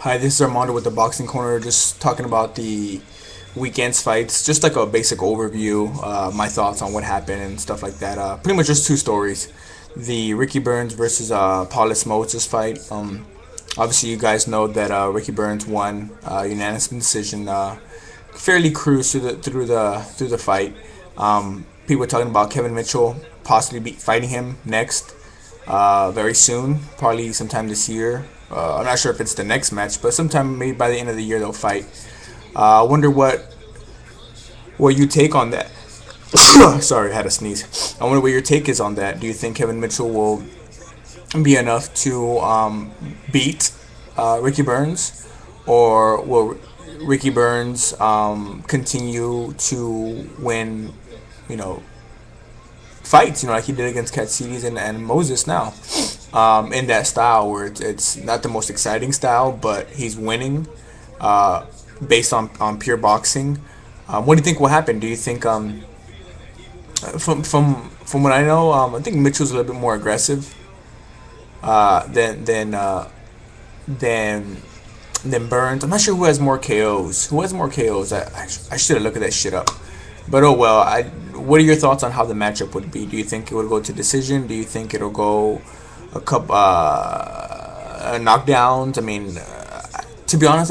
Hi, this is Armando with the Boxing Corner, just talking about the weekend's fights, just like a basic overview, my thoughts on what happened and stuff like that. Pretty much just two stories. The Ricky Burns versus Paulus Moses fight. Obviously, you guys know that Ricky Burns won unanimous decision, fairly cruise through the fight. People are talking about Kevin Mitchell possibly fighting him next, very soon, probably sometime this year. I'm not sure if it's the next match, but sometime maybe by the end of the year they'll fight. I wonder what you take on that. Sorry, I had a sneeze. I wonder what your take is on that. Do you think Kevin Mitchell will be enough to beat Ricky Burns, or will Ricky Burns continue to win? You know, fights. Like he did against Katsides and Moses now. In that style where it's not the most exciting style, but he's winning based on pure boxing. What do you think will happen? Do you think from what I know, I think Mitchell's a little bit more aggressive uh, than than uh, than than Burns. I'm not sure who has more KOs. Who has more KOs? I should have looked at that shit up. But oh well. What are your thoughts on how the matchup would be? Do you think it would go to decision? Do you think it'll go a couple knockdowns? I mean, to be honest,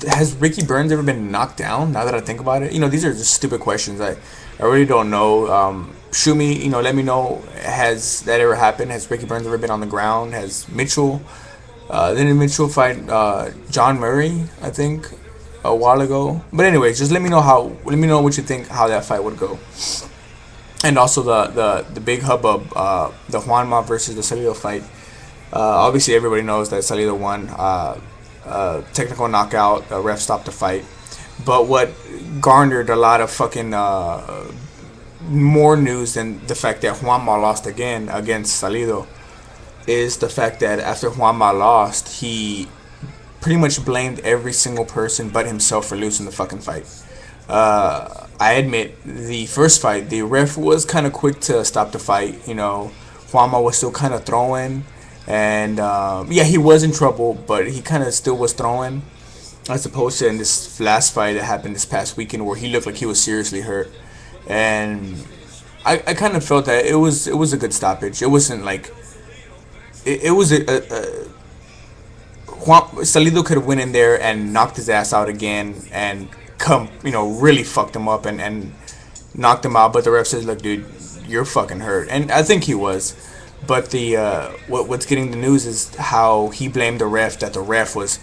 has Ricky Burns ever been knocked down? Now that I think about it, these are just stupid questions. I really don't know. Shoot me, let me know. Has that ever happened? Has Ricky Burns ever been on the ground? Has Mitchell? Didn't Mitchell fight John Murray? I think a while ago. But anyways, just let me know what you think how that fight would go. And also the big hubbub, the Juanma versus the Salido fight. Obviously, everybody knows that Salido won. Technical knockout. Ref stopped the fight. But what garnered a lot of fucking more news than the fact that Juanma lost again against Salido is the fact that after Juanma lost, he pretty much blamed every single person but himself for losing the fucking fight. I admit, the first fight, the ref was kind of quick to stop the fight. Juanma was still kind of throwing, and yeah, he was in trouble, but he kind of still was throwing, as opposed to in this last fight that happened this past weekend where he looked like he was seriously hurt, and I kind of felt that it was a good stoppage. It wasn't like it was a Salido could have went in there and knocked his ass out again and really fucked him up and knocked him out. But the ref says, "Look, dude, you're fucking hurt," and I think he was. But the what's getting the news is how he blamed the ref, that the ref was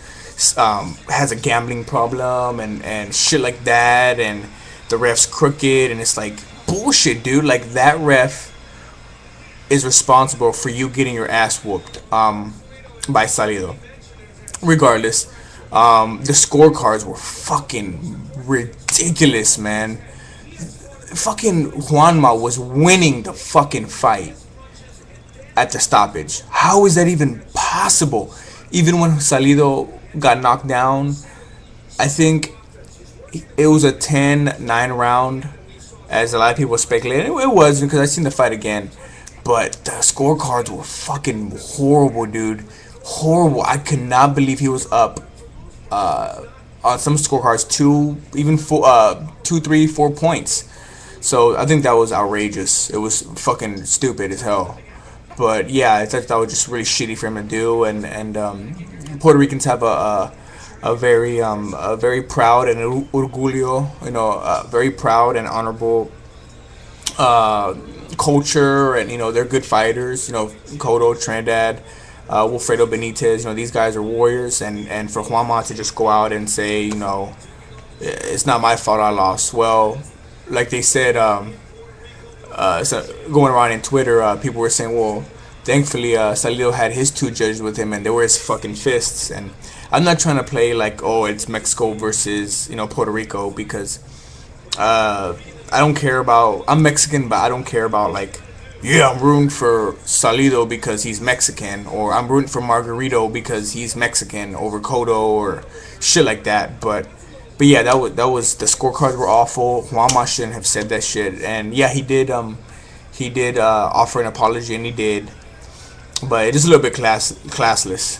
has a gambling problem and shit like that, and the ref's crooked, and it's like bullshit, dude. Like that ref is responsible for you getting your ass whooped by Salido. Regardless, the scorecards were fucking ridiculous, man. Fucking Juanma was winning the fucking fight at the stoppage. How is that even possible? Even when Salido got knocked down, I think it was a 10-9 round, as a lot of people speculated. It was, because I seen the fight again. But the scorecards were fucking horrible, dude. Horrible. I could not believe he was up on some scorecards, even four, 2, 3, 4 points. So I think that was outrageous. It was fucking stupid as hell. But yeah, I thought that was just really shitty for him to do. And Puerto Ricans have a very proud and orgullo, very proud and honorable culture, and they're good fighters. Cotto, Trinidad, Wilfredo Benitez. These guys are warriors, and for Juanma to just go out and say, it's not my fault I lost. Well, like they said, so going around in Twitter, people were saying, well, thankfully Salido had his two judges with him, and they were his fucking fists. And I'm not trying to play like, oh, it's Mexico versus Puerto Rico, because I don't care about. I'm Mexican, but I don't care about like, yeah, I'm rooting for Salido because he's Mexican, or I'm rooting for Margarito because he's Mexican over Cotto or shit like that. But yeah, that was the scorecards were awful. Juanma shouldn't have said that shit, and yeah, he did offer an apology, and he did, but it is a little bit classless.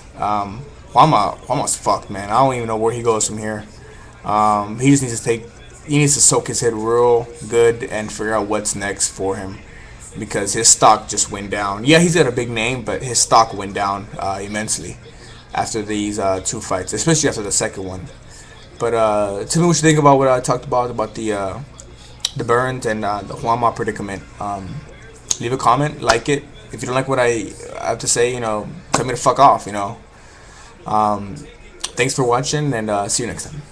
Juanma's fucked, man. I don't even know where he goes from here. He just needs to take. He needs to soak his head real good and figure out what's next for him, because his stock just went down. Yeah, he's got a big name, but his stock went down immensely after these two fights, especially after the second one. But tell me what you think about what I talked about the Burns and the Juanma predicament. Leave a comment, like it. If you don't like what I have to say, tell me to fuck off. Thanks for watching, and see you next time.